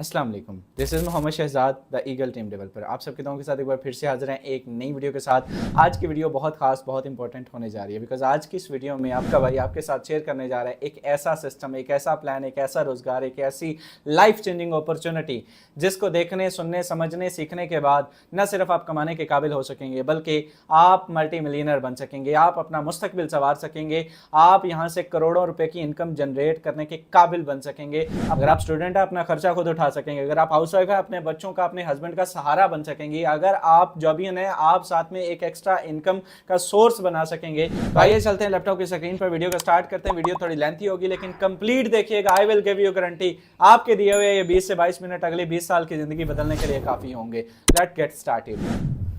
अस्सलाम वालेकुम, this is Mohammad Shahzad the eagle team developer. आप सबके दोनों के साथ एक बार फिर से हाजिर हैं एक नई वीडियो के साथ। आज की वीडियो बहुत खास, बहुत इंपॉर्टेंट होने जा रही है बिकॉज आज की इस वीडियो में आपका भाई आपके साथ शेयर करने जा रहा है एक ऐसा सिस्टम, एक ऐसा प्लान, एक ऐसा रोजगार, एक ऐसी लाइफ चेंजिंग अपॉर्चुनिटी जिसको देखने, सुनने, समझने, सीखने के बाद न सिर्फ आप कमाने के काबिल हो सकेंगे बल्कि आप मल्टी मिलियनर बन सकेंगे, आप अपना मुस्तकबिल संवार सकेंगे, आप यहाँ से करोड़ों रुपए की इनकम जनरेट करने के काबिल बन सकेंगे। अगर आप स्टूडेंट हैं अपना खर्चा खुद उठा सकेंगे, अगर आप हाउस वाइफ है अपने बच्चों का, अपने हस्बैंड का सहारा बन सकेंगे, अगर आप जॉबियन है आप साथ में एक एक्स्ट्रा इनकम का सोर्स बना सकेंगे। तो आइए चलते हैं लैपटॉप की स्क्रीन पर, वीडियो को स्टार्ट करते हैं। वीडियो थोड़ी लेंथी होगी लेकिन कंप्लीट देखिएगा। I will give you guarantee आपके दिए हुए ये 20 से 22 मिनट अगले 20 साल की जिंदगी बदलने के लिए काफी होंगे। Let's get started.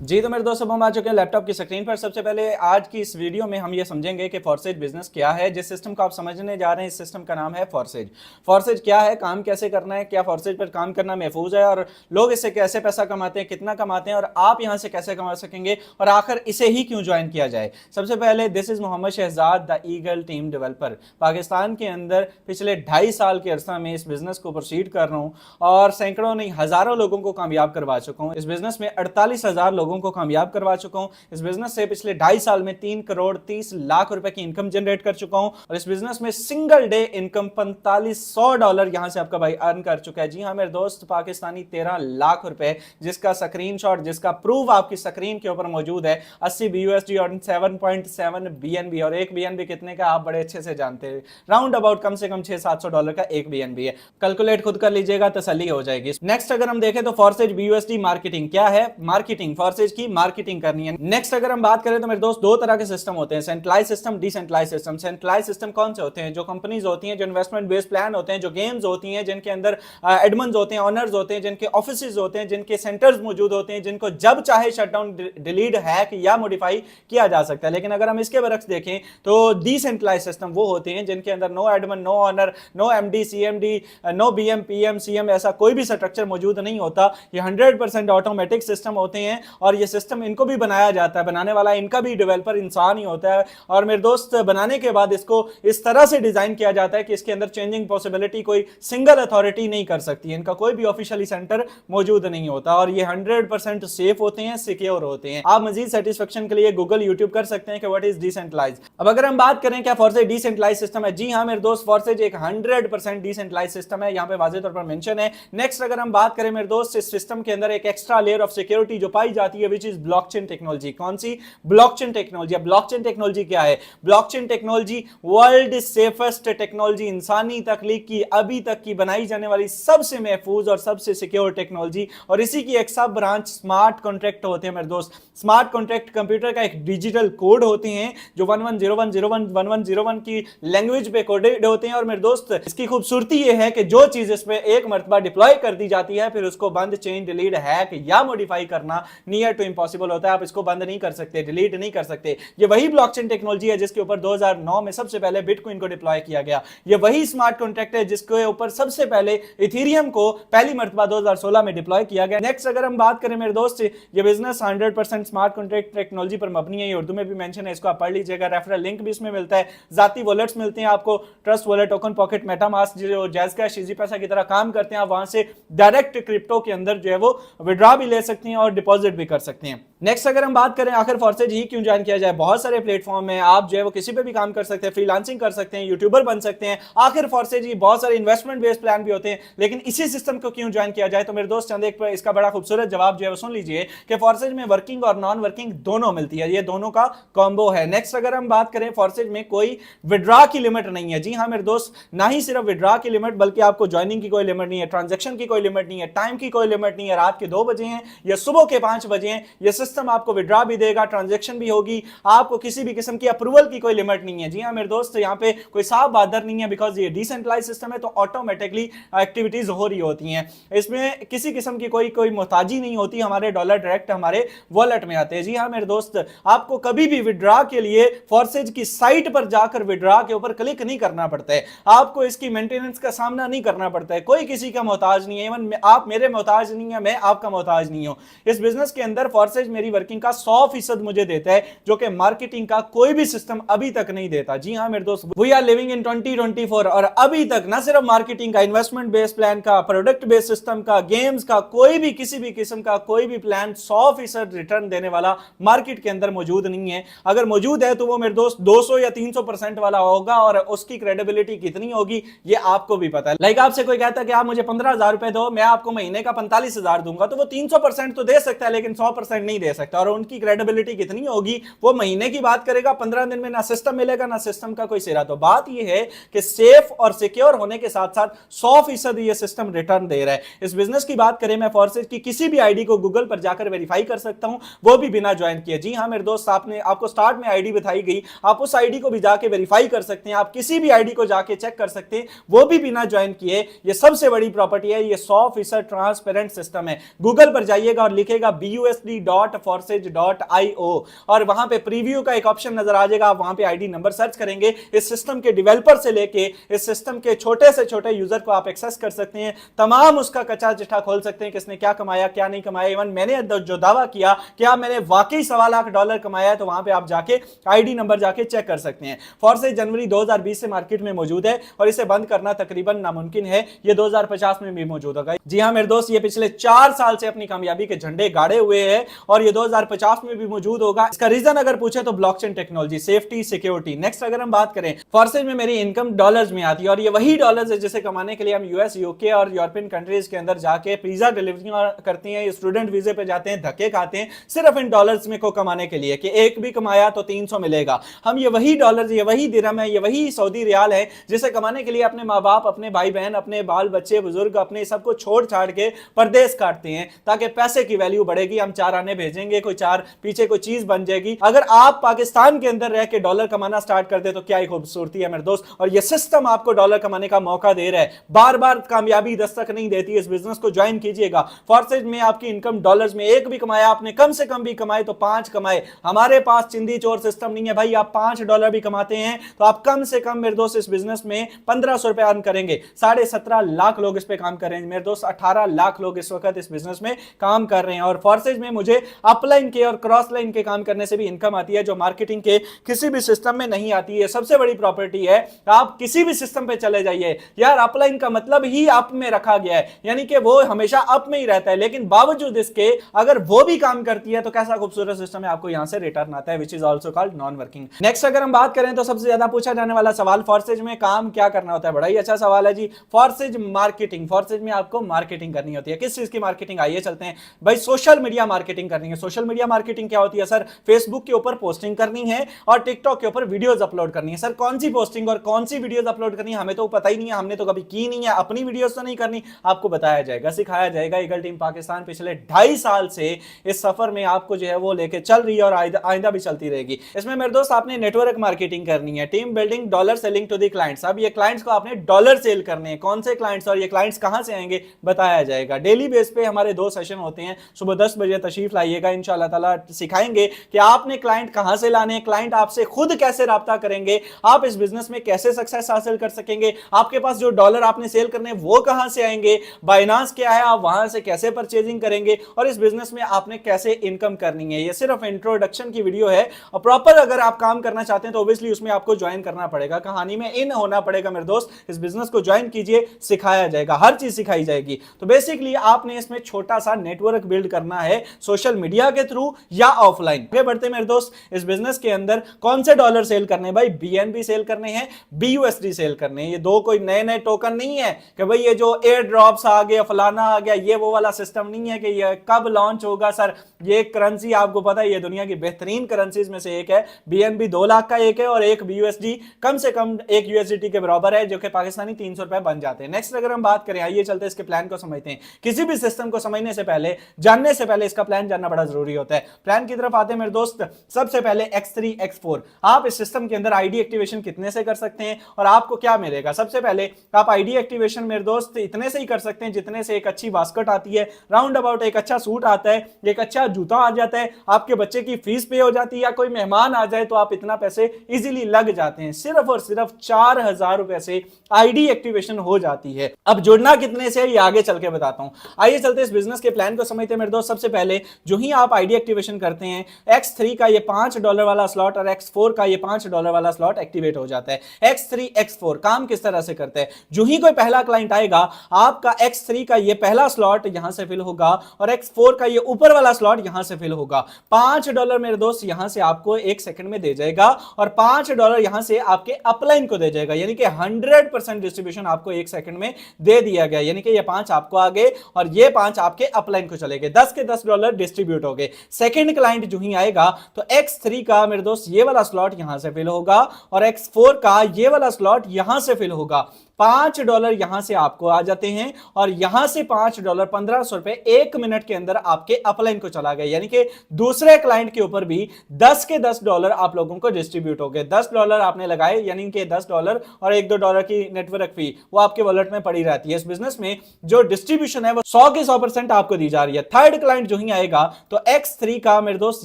जी तो मेरे दोस्तों, हम आ चुके हैं लैपटॉप की स्क्रीन पर। सबसे पहले आज की इस वीडियो में हम ये समझेंगे कि फॉरसेज बिजनेस क्या है। जिस सिस्टम को आप समझने जा रहे हैं इस सिस्टम का नाम है फॉरसेज। फॉरसेज क्या है, काम कैसे करना है, क्या फॉरसेज पर काम करना महफूज है और लोग इससे कैसे पैसा कमाते हैं, कितना कमाते हैं और आप यहां से कैसे कमा सकेंगे और आखिर इसे ही क्यों ज्वाइन किया जाए। सबसे पहले this is Mohammad Shahzad the eagle team developer. Pakistan के अंदर पिछले 2.5 साल के अरसा में इस बिजनेस को प्रोसीड कर रहा हूं और सैकड़ों नहीं हजारों लोगों को कामयाब करवा चुका हूं। इस बिजनेस में 48,000 लोगों को कामयाब करवा चुका हूं। इस बिजनेस से पिछले 2.5 साल में 3 करोड़ 30 लाख रुपए की इनकम जनरेट कर चुका हूं और इस बिजनेस में सिंगल डे इनकम $4500 यहां से आपका भाई अर्न कर चुका है। जी हां मेरे दोस्त, पाकिस्तानी 13 लाख रुपए, जिसका स्क्रीनशॉट, जिसका प्रूफ आपकी स्क्रीन के ऊपर मौजूद है। 80 BUSD और 7.7 BNB और एक BNB कितने का आप बड़े अच्छे से जानते हैं। राउंड अबाउट कम से कम $600-700 का एक BNB है। कैलकुलेट खुद कर लीजिएगा, तसल्ली हो जाएगी। नेक्स्ट अगर हम देखें तो फॉरसेज BUSD मार्केटिंग क्या है, मार्केटिंग, फॉरसेज की मार्केटिंग करनी है। नेक्स्ट अगर हम बात करें तो मेरे दोस्त दो तरह के सिस्टम होते हैं, centralise system, decentralise system. Centralise system कौन से होते हैं? जो कंपनीज होती हैं, जो इन्वेस्टमेंट बेस्ड प्लान होते हैं, जो गेम्स होती हैं, जिनके अंदर एडमन्स होते हैं, ऑनर्स होते हैं, जिनके ऑफिसेज होते हैं, जिनके सेंटर्स मौजूद होते हैं, जिनको जब चाहे शटडाउन, डिलीट, हैक या मॉडिफाई किया जा सकता है। लेकिन अगर हम इसके बरक्स देखें तो डिसेंट्रलाइज सिस्टम वो होते हैं जिनके अंदर no admin, no owner, no MD, CMD, no BM, PM, CM ऐसा कोई भी स्ट्रक्चर मौजूद नहीं होता। ये 100% ऑटोमेटिक सिस्टम होते हैं और ये सिस्टम इनको भी बनाया जाता है, बनाने वाला इनका भी डेवलपर इंसान ही होता है। और मेरे दोस्त बनाने के बाद इसको इस तरह से डिजाइन किया जाता है कि इसके अंदर चेंजिंग पॉसिबिलिटी कोई सिंगल अथॉरिटी नहीं कर सकती। इनका कोई भी ऑफिशियली सेंटर मौजूद नहीं होता और ये 100% सेफ होते हैं, सिक्योर होते हैं। आप मजीद सेटिस्फेक्शन के लिए गूगल, यूट्यूब कर सकते हैं कि व्हाट इज डिसेंट्रलाइज। अब अगर हम बात करें क्या फॉरसेज डिसेंट्रलाइज सिस्टम है, जी हां मेरे दोस्त, फॉरसेज एक 100% डिसेंट्रलाइज सिस्टम है, यहां पे वाज़ेह तौर पर मेंशन है। नेक्स्ट अगर हम बात करें मेरे दोस्त, इस सिस्टम के अंदर एक एक्स्ट्रा लेयर ऑफ सिक्योरिटी जो पाई जाती है विच इज ब्लॉकचेन टेक्नोलॉजी। कौन सी? Blockchain technology. ब्लॉकचेन टेक्नोलॉजी क्या है? Blockchain technology world safest technology, इंसानी तकलीफ की अभी तक की बनाई जाने वाली सबसे महफूज और सबसे सिक्योर टेक्नोलॉजी और इसी की एक सब ब्रांच स्मार्ट कॉन्ट्रैक्ट होते हैं मेरे दोस्त। स्मार्ट कॉन्ट्रैक्ट कंप्यूटर का एक डिजिटल कोड होते हैं जो 1101011101 की लैंग्वेज पे कोडेड होते हैं और मेरे दोस्त इसकी खूबसूरती ये है कि जो चीज इस पे एक मर्तबा डिप्लॉय कर दी जाती है फिर उसको बंद, चेंज, डिलीट, हैक या मॉडिफाई करना नियर टू इम्पॉसिबल होता है। आप इसको बंद नहीं कर सकते, डिलीट नहीं कर सकते। ये वही ब्लॉकचेन टेक्नोलॉजी है जिसके ऊपर 2009 में सबसे पहले बिटकॉइन को डिप्लॉय किया गया। ये वही स्मार्ट कॉन्ट्रैक्ट है जिसके ऊपर सबसे पहले इथेरियम को पहली मर्तबा 2016 में डिप्लॉय किया गया। नेक्स्ट अगर हम बात करें मेरे दोस्त, ये बिजनेस 100% स्मार्ट कॉन्ट्रैक्ट टेक्नोलॉजी पर मबनी है। ये उर्दू में भी मेंशन है, इसको आप पढ़ लीजिएगा। रेफरल लिंक भी इसमें मिलता है, जाती वॉलेट्स मिलते हैं आपको, trust wallet, token pocket, MetaMask जो जैज़ कैश, इजी पैसा की तरह काम करते हैं। आप वहां से डायरेक्ट क्रिप्टो के अंदर जो है वो विड्रॉ भी ले सकते हैं और डिपॉजिट भी कर सकते हैं। नेक्स्ट अगर हम बात करें आखिर फॉरसेज ही क्यों ज्वाइन किया जाए, बहुत सारे प्लेटफॉर्म है, आप जो है वो किसी पे भी काम कर सकते हैं, फ्रीलांसिंग कर सकते हैं, यूट्यूबर बन सकते हैं। आखिर फॉरसेज ही बहुत सारे इन्वेस्टमेंट बेस्ड प्लान भी होते हैं, लेकिन इसी सिस्टम को क्यों ज्वाइन किया जाए? तो मेरे दोस्त चंद एक इसका बड़ा खूबसूरत जवाब जो है वो सुन लीजिए कि फॉरसेज में वर्किंग और नॉन वर्किंग दोनों मिलती है, ये दोनों का कॉम्बो है। नेक्स्ट अगर हम बात करें, फॉरसेज में कोई विड्रॉ की लिमिट नहीं है। जी हां मेरे दोस्त, ना ही सिर्फ विड्रॉ की लिमिट बल्कि आपको ज्वाइनिंग की कोई लिमिट नहीं है, ट्रांजेक्शन की कोई लिमिट नहीं है, टाइम की कोई लिमिट नहीं है। रात के 2 बजे हैं या सुबह के 5 बजे हैं, यह सिस्टम आपको विड्रॉ भी देगा, ट्रांजैक्शन भी होगी, आपको किसी भी किस्म की अप्रूवल की कोई लिमिट नहीं है। जी हां मेरे दोस्त, यहाँ पे कोई साफ बादर नहीं है बिकॉज ये डिसेंट्रलाइज सिस्टम है तो ऑटोमेटिकली एक्टिविटीज हो रही होती हैं। इसमें किसी किस्म की कोई मोहताजी नहीं होती, हमारे डॉलर डायरेक्ट हमारे वॉलेट में आते हैं। जी हां मेरे दोस्त, आपको कभी भी विड्रॉ के लिए फॉरसेज की साइट पर जाकर विड्रॉ के ऊपर क्लिक नहीं करना पड़ता है, आपको इसकी मेंटेनेंस का सामना नहीं करना पड़ता है, कोई किसी का मोहताज नहीं है। इवन आप मेरे मोहताज नहीं है, मैं आपका मोहताज नहीं हूं। इस बिजनेस के अंदर फोर्सेज मेरी वर्किंग का 100% मुझे देता है, जो कि मार्केटिंग का कोई भी सिस्टम अभी तक नहीं देता। जी हां मेरे दोस्त, वी आर लिविंग इन 2024 और अभी तक ना सिर्फ मार्केटिंग का, इन्वेस्टमेंट बेस्ड प्लान का, प्रोडक्ट बेस्ड सिस्टम का, गेम्स का, कोई भी किसी भी किस्म का कोई भी प्लान 100% रिटर्न देने वाला मार्केट के अंदर मौजूद नहीं है। अगर मौजूद है तो वो मेरे दोस्त 200 या 300% वाला होगा, और उसकी क्रेडिबिलिटी कितनी होगी ये आपको भी पता है। लाइक आपसे कोई कहता है कि आप मुझे 15,000 रुपए दो, मैं आपको महीने का 45,000 दूंगा, तो वो 300% तो दे सकता है लेकिन 100% नहीं दे सकता। और उनकी क्रेडिबिलिटी कितनी होगी, वो महीने की बात करेगा, 15 दिन में ना सिस्टम मिलेगा ना सिस्टम का कोई सिरा। तो बात ये है कि सेफ और सिक्योर होने के साथ साथ 100% ये सिस्टम रिटर्न दे रहा है। इस बिजनेस की बात करें, मैं फोर्सेज की किसी भी आईडी को गूगल पर जाकर वेरीफाई कर सकता हूं, वो भी बिना ज्वाइन किए। जी हां मेरे दोस्त, आपको स्टार्ट में आईडी बताई गई, आप उस आईडी को भी जाके वेरीफाई कर सकते हैं, आप किसी भी आईडी को जाके चेक कर सकते हैं, वो भी बिना ज्वाइन किए। ये सबसे बड़ी प्रॉपर्टी है, ये 100% ट्रांसपेरेंट सिस्टम है। गूगल पर जाइएगा और लिखेगा busd.forsage.io और वहां पे प्रीव्यू का एक ऑप्शन नजर आ जाएगा, आप वहां पे आईडी नंबर सर्च करेंगे। इस सिस्टम के डेवलपर से लेके इस सिस्टम के छोटे से छोटे यूजर को आप एक्सेस कर सकते हैं, तमाम उसका कच्चा चिट्ठा खोल सकते हैं, किसने क्या कमाया क्या नहीं कमाया। इवन मैंने जो दावा किया कि मैंने वाकई $1.25 लाख कमाया है, तो वहां पे आप जाके आईडी नंबर जाके चेक कर सकते हैं। फोर्सेज जनवरी 2020 से मार्केट में मौजूद है और इसे बंद करना तकरीबन नामुमकिन है, ये 2050 में भी मौजूद होगा। जी हां मेरे दोस्त, ये पिछले 4 साल से अपनी कामयाबी के झंडे गाड़े हुए हैं और ये 2050 में भी मौजूद होगा। इसका रीजन अगर पूछे तो blockchain technology, safety, security. Next अगर हम बात करें, फोर्सेज में मेरी इनकम डॉलर्स में आती है और ये वही डॉलर्स है जिसे कमाने के लिए हम यूएस, यूके और यूरोपियन कंट्रीज के अंदर जाके पिज्जा डिलीवरी करती हैं, स्टूडेंट वीजे पे जाते हैं, धक्के खाते हैं, सिर्फ इन डॉलर्स में को कमाने के लिए कि एक भी कमाया तो 300 मिलेगा। हम ये वही डॉलर्स, ये वही दिरहम है, ये वही सऊदी रियाल है जिसे कमाने के लिए अपने माँ बाप, अपने भाई बहन, अपने बाल बच्चे, बुजुर्ग, अपने सबको छोड़ छाड़ के परदेश काटते हैं ताकि पैसे की वैल्यू बढ़ेगी, हम 4 आने भेजेंगे, कोई 4 पीछे कोई चीज बन जाएगी। अगर आप पाकिस्तान के अंदर रह के डॉलर कमाना स्टार्ट कर दे तो क्या ही खूबसूरती है मेरे दोस्त। और ये सिस्टम आपको डॉलर कमाने का मौका दे रहा है, बार बार कामयाबी दस्तक नहीं देती। इस बिजनेस को ज्वाइन कीजिएगा। फोर्सेज में आपकी इनकम डॉलर्स में एक भी कमाया आपने, कम से कम भी कमाए तो 5 कमाए। हमारे पास चिंदी चोर सिस्टम नहीं है भाई, आप $5 भी कमाते हैं तो आप कम से कम मेरे दोस्त इस बिजनेस में 1500 रुपए अर्न करेंगे। 17.5 लाख लोग इस पे काम कर रहे हैं मेरे दोस्त, 18 लाख लोग इस वक्त इस बिजनेस में काम कर रहे हैं। और फोर्सेज में मुझे अपलाइन के और क्रॉस लाइन के काम करने से भी इनकम आती है, जो मार्केटिंग के किसी भी सिस्टम में नहीं आती है। सबसे बड़ी प्रॉपर्टी है, आप किसी भी सिस्टम पे चले जाइए यार, अपलाइन का मतलब ही अप में रखा गया है, यानी कि वो हमेशा अप में ही रहता है, लेकिन बावजूद इसके अगर वो भी काम करती है तो कैसा खूबसूरत सिस्टम है, आपको यहां से रिटर्न आता है, which is also called non working. Next अगर हम बात करें तो सबसे ज्यादा पूछा जाने वाला सवाल, फोर्सेज में काम क्या करना होता है। बड़ा ही अच्छा सवाल है जी। फोर्सेज मार्केटिंग, फोर्सेज में आपको मार्केटिंग करनी होती है। किस चीज की मार्केटिंग, आइए चलते हैं भाई, सोशल मीडिया मार्केटिंग करनी है। सोशल मीडिया मार्केटिंग क्या होती है सर? फेसबुक के ऊपर पोस्टिंग करनी है और टिकटॉक के ऊपर वीडियोस अपलोड करनी है। सर कौन सी पोस्टिंग और कौन सी वीडियोस अपलोड करनी है हमें तो पता ही नहीं है, हमने तो कभी की नहीं है, अपनी वीडियोस तो नहीं करनी, आपको बताया जाएगा, सिखाया जाएगा। ईगल टीम पाकिस्तान पिछले 2.5 साल से इस सफर में आपको जो है वो लेके चल रही है और आइंदा भी चलती रहेगी। इसमें मेरे दोस्त आपने नेटवर्क मार्केटिंग करनी है, team building, dollar selling to the clients. अब ये क्लाइंट्स को आपने डॉलर सेल करने हैं। कौन से क्लाइंट्स और ये क्लाइंट्स कहां से आएंगे बताया जाएगा। डेली बेस पे हमारे 2 सेशन होते हैं, सुबह 10 बजे तशरीफ लाइएगा, इंशाल्लाह ताला सिखाएंगे कि आपने क्लाइंट कहां से लाने हैं, क्लाइंट आपसे खुद कैसे राब्ता करेंगे, आप इस बिजनेस में कैसे सक्सेस हासिल कर सकेंगे, आपके पास जो डॉलर आपने सेल करने हैं वो कहां से आएंगे, बाइनांस क्या है, आप वहां से कैसे परचेजिंग करेंगे और इस बिजनेस में आपने कैसे इनकम करनी है। ये सिर्फ इंट्रोडक्शन की वीडियो है और प्रॉपर अगर आप काम करना चाहते हैं तो ऑब्वियसली उसमें आपको ज्वाइन करना पड़ेगा, कहानी में इन होना पड़ेगा मेरे दोस्त। इस बिजनेस को ज्वाइन कीजिए, सिखाया जाएगा, हर चीज सिखाई जाएगी। तो बेसिकली आपने इसमें छोटा सा नेटवर्क बिल्ड करना है, सोशल मीडिया के थ्रू या ऑफलाइन। आगे बढ़ते मेरे दोस्त, इस बिजनेस के अंदर कौन से डॉलर सेल करने हैं भाई? BNB सेल करने हैं, BUSD सेल करने हैं। ये 2 कोई नए नए टोकन नहीं है कि भाई ये जो एयर ड्रॉप्स आ गया, फलाना आ गया, ये वो वाला सिस्टम नहीं है कि ये कब लॉन्च होगा। सर ये करेंसी आपको पता है ये दुनिया की बेहतरीन करेंसीज में से एक है। BNB 2 लाख का एक है और एक BUSD कम से कम 1 USDT के बराबर है, जो कि पाकिस्तानी 300 रुपए बन जाते हैं। नेक्स्ट अगर हम बात करें, आइए चलते इसके प्लान को समझते हैं। किसी भी सिस्टम को समझने से पहले, जानने से पहले इसका प्लान जानना बड़ा जरूरी होता है। प्लान की तरफ आते हैं मेरे दोस्त। सबसे पहले X3 X4, आप इस सिस्टम के अंदर आईडी एक्टिवेशन कितने से कर सकते हैं और आपको क्या मिलेगा। सबसे पहले आप आईडी एक्टिवेशन मेरे दोस्त इतने से ही कर सकते हैं जितने से एक अच्छी बास्केट आती है, राउंड अबाउट एक अच्छा सूट आता है, एक अच्छा जूता आ जाता है, आपके बच्चे की फीस पे हो जाती है, या कोई मेहमान आ जाए तो आप इतना पैसे इजीली लग जाते हैं। सिर्फ और सिर्फ 4000 रुपए से आईडी एक्टिवेशन हो जाती है। अब जुड़ना कितने से ये आगे चल के बताता हूं। आइए चलते इस बिजनेस के प्लान को समझते हैं मेरे दोस्त। सबसे पहले जो ही आप आईडी एक्टिवेशन करते हैं, X3 का ये $5 वाला स्लॉट और X4 का ये $5 वाला स्लॉट एक्टिवेट हो जाता है। X3 X4 काम किस तरह से करते हैं, जो ही कोई पहला क्लाइंट आएगा आपका X3 का ये पहला स्लॉट यहां से फिल होगा और X4 का ये ऊपर वाला स्लॉट यहां से फिल होगा। $5 मेरे दोस्त यहां से आपको 1 सेकंड में दे जाएगा और $5 यहां से आपके अपलाइन को दे जाएगा, यानी कि 100% डिस्ट्रीब्यूशन आपको 1 सेकंड में दे दिया गया, यानी कि ये 5 आपको आ गए और ये 5 आपके अपलाइन को चले गए। 10 के $10 डिस्ट्रीब्यूट हो गए। सेकंड क्लाइंट जो ही आएगा तो X3 का मेरे दोस्त ये वाला स्लॉट यहां से फिल होगा और X4 का ये वाला स्लॉट यहां से फिल होगा। $5 यहां से आपको आ जाते हैं और यहां से $5 1500 रुपए 1 मिनट के अंदर आपके अपलाइन को चला गया, यानी कि दूसरे क्लाइंट के ऊपर भी 10 के $10 आप लोगों को डिस्ट्रीब्यूट हो गए। $10 आपने लगाए, यानी कि $10 और $1-2 की नेटवर्क फी वो आपके वॉलेट में पड़ी रहती है। इस बिजनेस में जो डिस्ट्रीब्यूशन है वो 100 के 100% आपको दी जा रही है। थर्ड क्लाइंट जो ही आएगा तो X3 का मेरे दोस्त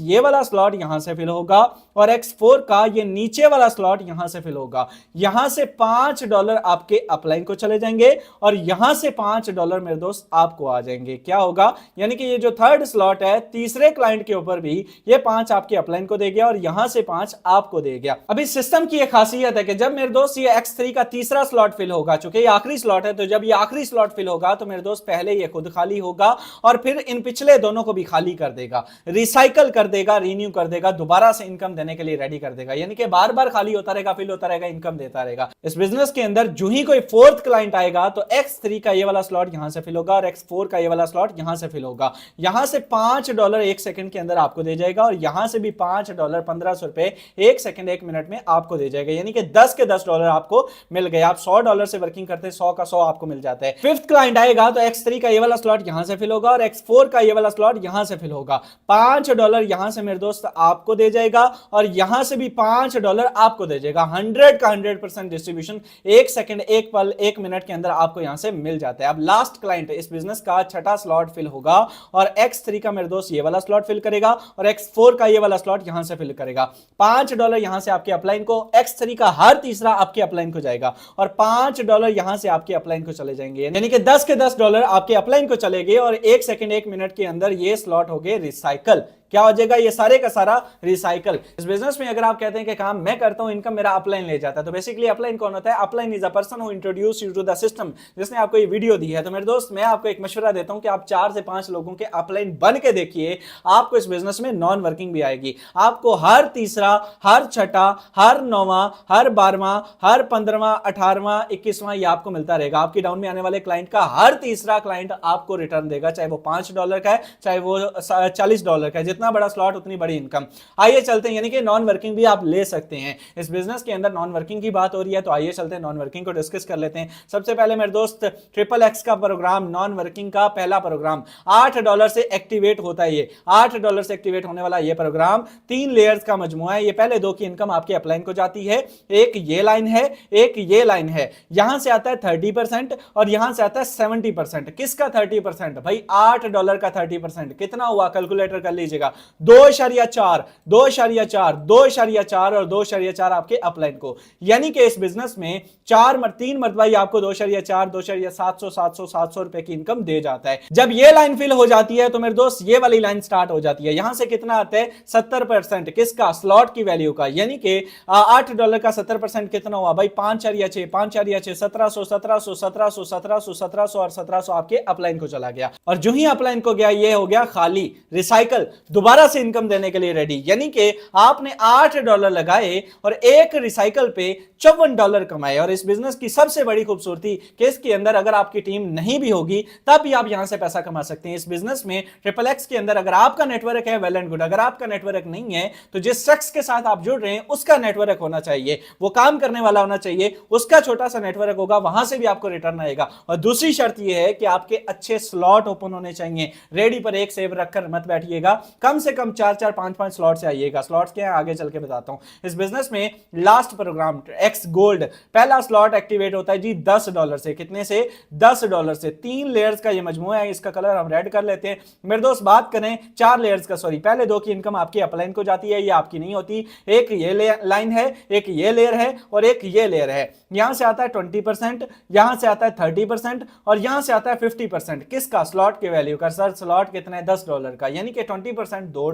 ये वाला स्लॉट यहां से फिल होगा और X4 का ये नीचे वाला स्लॉट यहां से फिल होगा। यहां से $5 आपके अपलाइन को चले जाएंगे और यहां से $5 मेरे दोस्त आपको आ जाएंगे। क्या होगा, यानी कि ये जो थर्ड स्लॉट है तीसरे क्लाइंट के ऊपर भी ये 5 आपके अपलाइन को दे गया और यहां से 5 आपको दे गया। अभी सिस्टम की एक खासियत है कि जब मेरे दोस्त ये X3 का तीसरा स्लॉट फिल होगा, चूंकि ये आखिरी स्लॉट है, तो जब ये आखिरी स्लॉट फिल होगा तो मेरे दोस्त पहले ये खुद खाली होगा और फिर इन पिछले दोनों को भी खाली कर देगा, रिसाइकल कर देगा, रिन्यू कर देगा, दोबारा से इनकम देने के लिए रेडी कर देगा, यानी कि बार बार खाली होता रहेगा, फिल होता रहेगा, इनकम देता रहेगा। इस बिजनेस के अंदर जो ही कोई फोर्थ क्लाइंट आएगा तो X3 का ये वाला स्लॉट यहां से फिल होगा और X4 का ये वाला स्लॉट यहां से फिल होगा। यहां से $5 1 सेकंड के अंदर आपको दे जाएगा और यहां से भी $5 1500 रुपए 1 सेकंड 1 मिनट में आपको दे जाएगा, यानी कि 10 के $10 आपको मिल गए। आप $100 से वर्किंग करते हैं, 100 का 100 आपको मिल जाता है। फिफ्थ क्लाइंट आएगा तो X3 का ये वाला स्लॉट यहां से फिल होगा और X4 का ये वाला स्लॉट यहां से फिल होगा। $5 यहां से मेरे दोस्त आपको दे जाएगा और यहां से भी $5 आपको दे जाएगा। 100 का 100% डिस्ट्रीब्यूशन 1 सेकंड 1 पल 1 मिनट के अंदर आपको यहां से मिल जाता है। अब लास्ट क्लाइंट इस बिजनेस का छठा स्लॉट फिल होगा और X3 का मेरे दोस्त ये वाला स्लॉट फिल करेगा और X4 का ये वाला स्लॉट यहां से फिल करेगा। $5 यहां से आपके अपलाइन को, X3 का हर तीसरा आपके अपलाइन को जाएगा और $5 यहां से आपके अपलाइन को चले जाएंगे, यानी कि 10 के $10 आपके अपलाइन को चलेंगे और 1 सेकंड 1 मिनट के अंदर ये स्लॉट हो गए रिसाइकल। क्या हो जाएगा, ये सारे का सारा रिसाइकल। इस बिजनेस में अगर आप कहते हैं कि काम मैं करता हूं, इनकम मेरा अपलाइन ले जाता है, तो बेसिकली अपलाइन कौन होता है? Upline is a person who introduce you to the system, जिसने आपको ये वीडियो दी है। तो मेरे दोस्त मैं आपको एक मशवरा देता हूं कि आप 4 से 5 लोगों के अपलाइन बन के देखिए, आपको इस बिजनेस में नॉन वर्किंग भी आएगी। आपको हर तीसरा, हर छठा, हर 9वां, हर 12वां, हर 15वां, 18वां, 21वां ये आपको मिलता रहेगा। आपकी डाउन में आने वाले क्लाइंट का हर तीसरा क्लाइंट आपको रिटर्न देगा, चाहे वो $5 का है, चाहे वो $40 का है। जितना बड़ा स्लॉट उतनी बड़ी इनकम। आइए चलते हैं, यानी कि नॉन वर्किंग भी आप ले सकते हैं। इस बिजनेस के अंदर नॉन वर्किंग की बात हो रही है, तो आइए चलते हैं नॉन वर्किंग को डिस्कस कर लेते हैं। सबसे पहले मेरे दोस्त XXX का प्रोग्राम, नॉन वर्किंग का पहला प्रोग्राम $8 से एक्टिवेट होता है। ये $8 से एक्टिवेट होने वाला ये प्रोग्राम 3 लेयर्स का मजमुआ है। ये पहले 2 की इनकम आपके अपलाइन को जाती है, एक ये लाइन है, एक ये लाइन है। यहां से आता है 30% और यहां से आता है 70%। किसका 30%? भाई $8 का 30% कितना हुआ? कैलकुलेटर कर लीजिएगा, 2.4 और 2.4 आपके अपलाइन को, यानी कि इस बिजनेस में 3 मरतबा आपको 2.4 2.700 रुपए की इनकम दे जाता है। जब ये लाइन फिल हो जाती है तो मेरे दोस्त ये वाली लाइन स्टार्ट हो जाती है। यहां से कितना आता है? 70%। किसका? स्लॉट की वैल्यू का, यानी कि $8 का 70% कितना हुआ भाई? 5.6 1700 1700 1700 1700 1700 और 1700 आपके अपलाइन को चला गया। और जो ही अपलाइन को गया ये हो गया खाली, रिसाइकल, दोबारा से इनकम देने के लिए रेडी। यानी कि आपने $8 लगाए और एक रिसाइकल पे $54 कमाए। और इस बिजनेस की सबसे बड़ी खूबसूरती कि इसके अंदर अगर आपकी टीम नहीं भी होगी तब भी आप यहां से पैसा कमा सकते हैं। इस बिजनेस में XXX के अंदर अगर आपका नेटवर्क है, वेल एंड गुड। अगर आपका नेटवर्क नहीं है तो जिस शख्स के साथ आप जुड़ रहे हैं उसका नेटवर्क होना चाहिए, वो काम करने वाला होना चाहिए, उसका छोटा सा नेटवर्क होगा, वहां से भी आपको रिटर्न आएगा। और दूसरी शर्त यह है कि आपके अच्छे स्लॉट ओपन होने चाहिए। रेडी पर एक सेव रखकर मत बैठिएगा, कम से कम 4-4 5-5 स्लॉट से आइएगा। स्लॉट्स क्या है आगे चल के बताता हूं। इस बिजनेस में लास्ट प्रोग्राम एक्स गोल्ड पहला स्लॉट एक्टिवेट होता है जी $10 से। कितने से? $10 से। 3 लेयर्स का ये मजमूआ है। इसका कलर हम रेड कर लेते हैं। मेरे दोस्त बात करें 4 लेयर्स का, सॉरी पहले 2 की इनकम आपकी अपलाइन को जाती है, ये आपकी नहीं होती। एक ये लाइन है, एक ये लेयर है और एक ये लेयर है। यहां से आता है 20%, यहां से आता है 30% और यहां से आता है 50%। किसका? स्लॉट के वैल्यू का। सर स्लॉट कितना है? $10 का, यानी कि 20% $2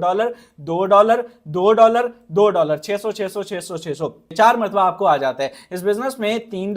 $2 $2 $2 600 600 600 600 4 मरतबा आपको आ जाता है। इस बिजनेस में $3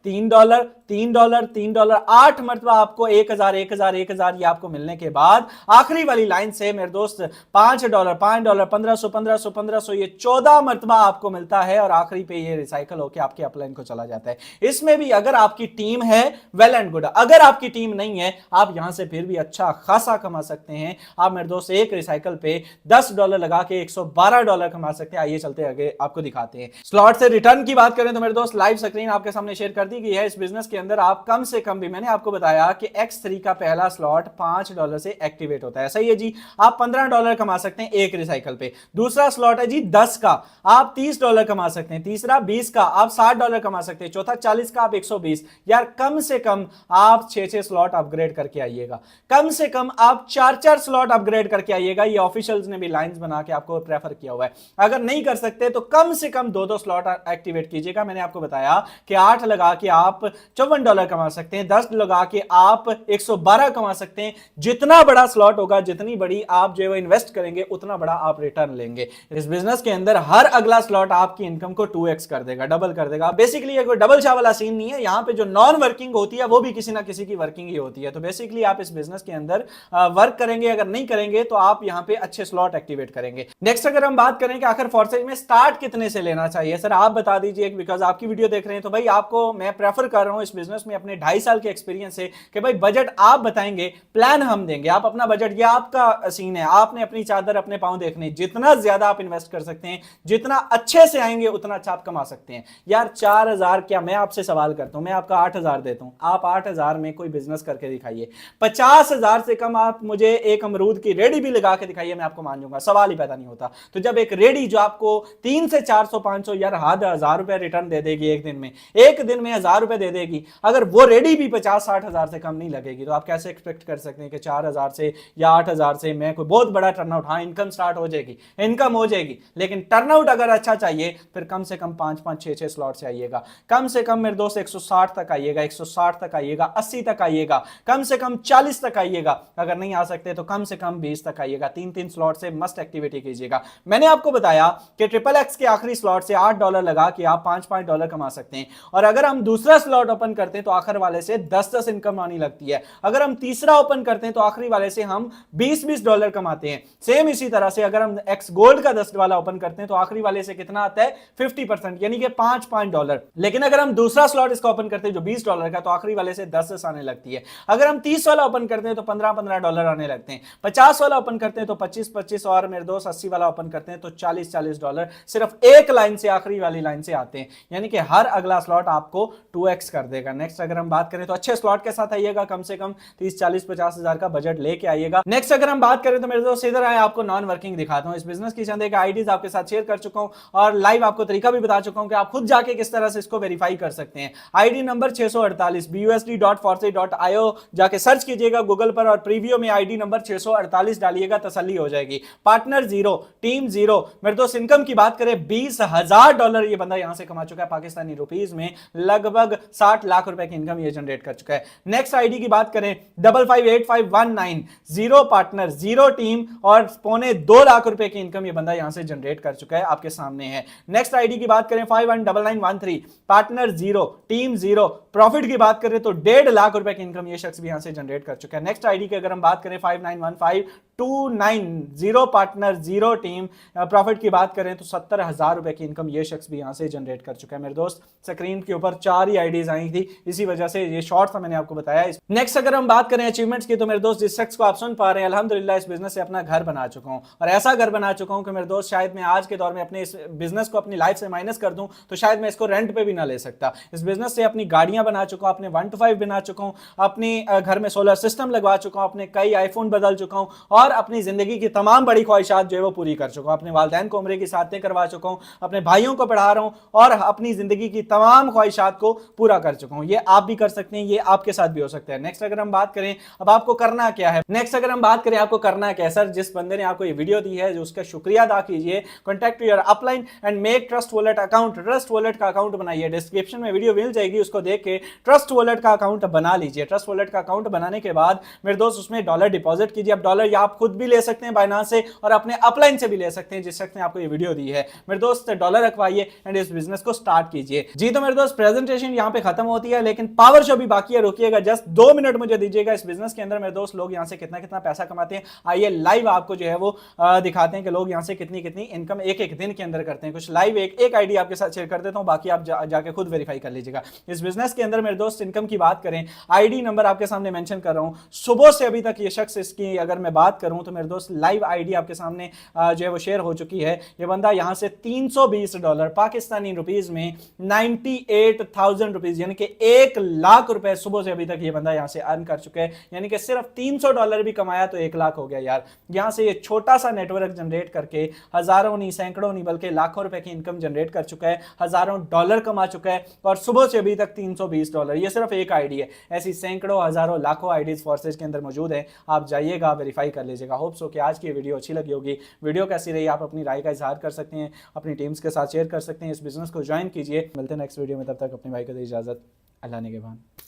$3 $3 $3 8 मरतबा आपको 1000 1000 1000 ये आपको मिलने के बाद आखिरी वाली लाइन से मेरे दोस्त $5 $5 1500 1500 1500 ये 14 मरतबा आपको मिलता है और आखिरी पे ये रिसाइकल होकर आपके अपलाइन को चला जाता है। इसमें भी अगर आपकी टीम है वेल एंड गुड, अगर आपकी टीम नहीं है आप यहां से फिर भी अच्छा खासा कमा सकते हैं। आप मेरे दोस्त एक रिसाइकल पे $10 लगा के $112 कमा सकते हैं। आइए चलते आगे आपको दिखाते हैं। स्लॉट से रिटर्न की बात करें तो मेरे दोस्त लाइव स्क्रीन आपके सामने शेयर कर दी गई है। इस बिजनेस के अंदर आप कम से कम भी, मैंने आपको बताया कि X3 का पहला स्लॉट $5 से एक्टिवेट होता है, सही है जी। आप $15 कमा सकते हैं एक रिसाइकल पे। दूसरा स्लॉट है जी 10 का, आप $30 कमा सकते हैं। तीसरा 20 का, आप $60 कमा सकते हैं। चौथा 40 का, आप 120। यार कम से कम आप 6-6 स्लॉट अपग्रेड करके आइएगा। कम से कम आप 4-4 स्लॉट अपग्रेड करके आइएगा। ये ऑफिशियल्स ने भी लाइंस बना के आपको प्रेफर किया हुआ है। अगर नहीं कर सकते तो कम से कम 2-2 स्लॉट एक्टिवेट कीजिएगा। मैंने आपको बताया कि 8 लगा के आप $54 कमा सकते हैं, 10 लगा के आप 112 कमा सकते हैं। जितना बड़ा स्लॉट होगा, जितनी बड़ी आप जो इन्वेस्ट करेंगे, उतना बड़ा आप रिटर्न लेंगे। इस बिजनेस के अंदर हर अगला स्लॉट आपकी इनकम को 2x कर देगा, डबल कर देगा। बेसिकली ये कोई डबल चावल वाला सीन नहीं है। यहां पे जो नॉन वर्किंग होती है वो भी किसी ना किसी की वर्किंग ही होती है। तो बेसिकली आप इस बिजनेस के अंदर वर्क करेंगे, अगर नहीं करेंगे तो आप यहां पे अच्छे स्लॉट एक्टिवेट करेंगे। नेक्स्ट अगर हम बात करें कि आखिर फॉरसेज में स्टार्ट कितने से लेना चाहिए, सर आप बता दीजिए। बिकॉज आपकी वीडियो देख रहे हैं तो भाई आपको मैं प्रेफर कर रहा हूं इस बिजनेस में अपने 2.5 साल के एक्सपीरियंस से कि भाई बजट आप बताएंगे, प्लान हम देंगे। आप अपना बजट, ये आपका सीन है, आपने अपनी चादर अपने पांव देखने। जितना ज्यादा आप इन्वेस्ट कर सकते हैं, जितना अच्छे से आएंगे, उतना अच्छा आप कमा सकते हैं। यार 4000 क्या, मैं आपसे सवाल करता हूं, मैं आपका 8000 देता हूं, आप 8000 में कोई बिजनेस करके दिखाइए। 50,000 से कम आप मुझे एक अमरूद की रेडी भी लगा के दिखाइए, मैं आपको मान लूंगा, सवाल ही पैदा नहीं होता। तो जब एक रेडी जो आपको 300 से 400 500 यार 1000 रिटर्न दे देगी एक दिन में 1000 दे देगी, अगर वो रेडी भी 50-60 हजार से कम नहीं लगेगी, तो आप कैसे एक्सपेक्ट कर सकते हैं कि 4000 से या 8000 से मैं कोई बहुत बड़ा टर्नआउट, हाँ इनकम स्टार्ट हो जाएगी, इनकम हो जाएगी, लेकिन टर्नआउट अगर अच्छा चाहिए फिर कम से कम 5-5 6-6 स्लॉट से आइएगा। कम से कम मेरे दोस्त 160 तक आइएगा, 160 तक आइएगा, 80 तक आइएगा, कम से कम 40 तक आइएगा। अगर नहीं आ सकते तो कम से कम 20 तक आइएगा। 3-3 स्लॉट से मस्ट एक्टिविटी कीजिएगा। मैंने आपको बताया कि XXX के आखिरी स्लॉट से $8 लगा के आप $5-5 कमा सकते हैं। और अगर हम दूसरा स्लॉट ओपन करते हैं तो आखिर वाले से 10-10 इनकम आनी लगती है। अगर हम तीसरा ओपन करते हैं तो आखिरी वाले से हम $20-20 कमाते हैं। सेम इसी तरह से अगर हम एक्स गोल्ड का 10 वाला ओपन करते हैं तो आखिरी वाले से कितना आता है? 50%, यानी कि $5-5। लेकिन अगर हम दूसरा स्लॉट इसका ओपन करते हैं जो $20 का, तो आखिरी वाले से 10-10 आने लगती है। अगर हम 30 वाला ओपन करते हैं तो $15-15 आने लगते हैं। 50 वाला ओपन करते हैं तो 25-25 और मेरे दोस्त 80 वाला ओपन करते हैं तो $40-40 सिर्फ एक लाइन से, आखिरी वाली लाइन से आते हैं। यानी कि हर अगला स्लॉट आपको 2x कर देगा। नेक्स्ट अगर हम बात करें तो अच्छे स्लॉट के साथ आइएगा, कम से कम 30-40-50 हजार का बजट लेके आइएगा। नेक्स्ट अगर हम बात करें तो मेरे दोस्त इधर आए, आपको नॉन वर्किंग दिखाता हूं। इस बिजनेस की चंद एक आईडीज आपके साथ शेयर कर चुका हूं और लाइव आपको तरीका भी बता चुका हूं कि आप खुद जाके किस तरह से इसको वेरीफाई कर सकते हैं। आईडी नंबर 648 busd.force.io जाके सर्च कीजिएगा गूगल पर और प्रीव्यू में आईडी नंबर 648 डालिएगा, तसल्ली हो जाएगी। Partner 0, team 0। मेरे दोस्त इनकम की बात करें $20,000 ये बंदा यहां से कमा चुका है। पाकिस्तानी रुपीस में लगभग 60 लाख रुपए की इनकम ये जनरेट कर चुका है। नेक्स्ट आईडी की बात करें 558519, 0 पार्टनर 0 टीम और $2.25 लाख रुपए की इनकम ये बंदा यहां से जनरेट कर चुका है, आपके सामने है। नेक्स्ट आईडी की बात करें 519913, पार्टनर 0, टीम 0, प्रॉफिट की बात करें तो $1.5 लाख रुपए की इनकम ये शख्स भी यहां से जनरेट कर चुका है। नेक्स्ट आईडी की अगर हम बात करें 591529, 0 पार्टनर 0 टीम, प्रॉफिट की बात करें तो $70,000 रुपए की इनकम ये शख्स भी यहां से जनरेट कर चुका है। मेरे दोस्त स्क्रीन के ऊपर 4 ही आईडीज आई थी, इसी वजह से ये शॉर्ट था, मैंने आपको बताया। नेक्स्ट अगर हम बात करें अचीवमेंट्स की तो मेरे दोस्त जिस शख्स को आप सुन पा रहे हैं, अल्हम्दुलिल्लाह इस बिजनेस से अपना घर बना चुका हूं और ऐसा घर बना चुका हूं कि मेरे दोस्त शायद मैं आज के दौर में अपने इस बिजनेस को अपनी लाइफ से माइनस कर दूं तो शायद मैं इसको रेंट पे भी ना ले सकता। इस बिजनेस से अपनी गाड़ियां बना चुका हूं, अपने 1 to 5 बना चुका हूं, अपने घर में सोलर सिस्टम लगवा चुका हूं, अपने कई आईफोन बदल चुका हूं और अपनी जिंदगी की तमाम बड़ी ख्वाहिशात जो है वो पूरी कर चुका हूं। अपने वालिदैन को उम्रे की साथें करवा चुका हूं, अपने भाइयों को पढ़ा रहा हूं और अपनी जिंदगी की तमाम ख्वाहिशात को पूरा कर चुका हूं। ये आप भी कर सकते हैं, ये आपके साथ भी हो सकता है। नेक्स्ट अगर हम बात करें अब आपको करना क्या है, नेक्स्ट अगर हम बात करें आपको करना क्या है, सर जिस बंदे ने आपको ये वीडियो दी है जो उसका शुक्रिया अदा कीजिए। Contact your upline and make trust wallet account. Trust wallet का अकाउंट बनाइए, डिस्क्रिप्शन में वीडियो मिल जाएगी, उसको देख के ट्रस्ट वॉलेट का अकाउंट बना लीजिए। ट्रस्ट वॉलेट का अकाउंट बनाने के बाद मेरे दोस्त उसमें डॉलर डिपॉजिट कीजिए। अब डॉलर या आप खुद भी ले सकते हैं बाइनांस से और अपने अपलाइन से भी ले सकते हैं जिस शख्स ने आपको ये वीडियो दी है। मेरे दोस्त डॉलर रखवाइए एंड इस बिजनेस को स्टार्ट कीजिए। जी तो मेरे दोस्त प्रेजेंटेशन यहां पे खत्म होती है, लेकिन पावर शो भी बाकी है, रुकिएगा जस्ट 2 मिनट मुझे दीजिएगा। इस बिजनेस के अंदर मेरे दोस्त लोग यहां से कितना कितना पैसा कमाते हैं, आइए लाइव आपको जो है वो दिखाते हैं कि लोग यहां से कितनी कितनी इनकम एक एक दिन के अंदर करते हैं। कुछ लाइव एक आईडी आपके साथ शेयर कर देता हूं, बाकी आप जाके खुद वेरीफाई कर लीजिएगा। इस बिजनेस के अंदर मेरे दोस्त इनकम की बात करें, आईडी नंबर आपके सामने मेंशन कर रहा हूं, सुबह से अभी तक ये शख्स, इसकी अगर मैं बात करूं तो मेरे दोस्त लाइव आईडी आपके सामने जो है वो शेयर हो चुकी है। ये बंदा यहां से $320 पाकिस्तानी रुपीज में 98,000 रुपीज यानी कि 1 लाख रुपए सुबह से अभी तक ये बंदा यहां से अर्न कर चुका है। यानी कि सिर्फ $300 भी कमाया तो 1 लाख हो गया यार। यहां से ये छोटा सा नेटवर्क जनरेट करके हजारों नहीं, सैकड़ों नहीं, बल्कि लाखों रुपए की इनकम जनरेट कर चुका है, हजारों डॉलर कमा चुका है और सुबह से अभी तक $320। ये सिर्फ एक आईडी है, ऐसी सैकड़ों, हजारों, लाखों आईडीज फोर्सेज के अंदर मौजूद है। आप जाइएगा, वेरीफाई कर लीजिएगा। होप सो कि आज की वीडियो अच्छी लगी होगी। वीडियो कैसी रही आप अपनी राय का इजहार कर सकते हैं, अपनी टीम्स के साथ शेयर कर सकते हैं। इस बिजनेस को ज्वाइन कीजिए। मिलते हैं नेक्स्ट वीडियो में, तब तक अपने भाई को दी इजाजत। अल्लाह ने के बाद।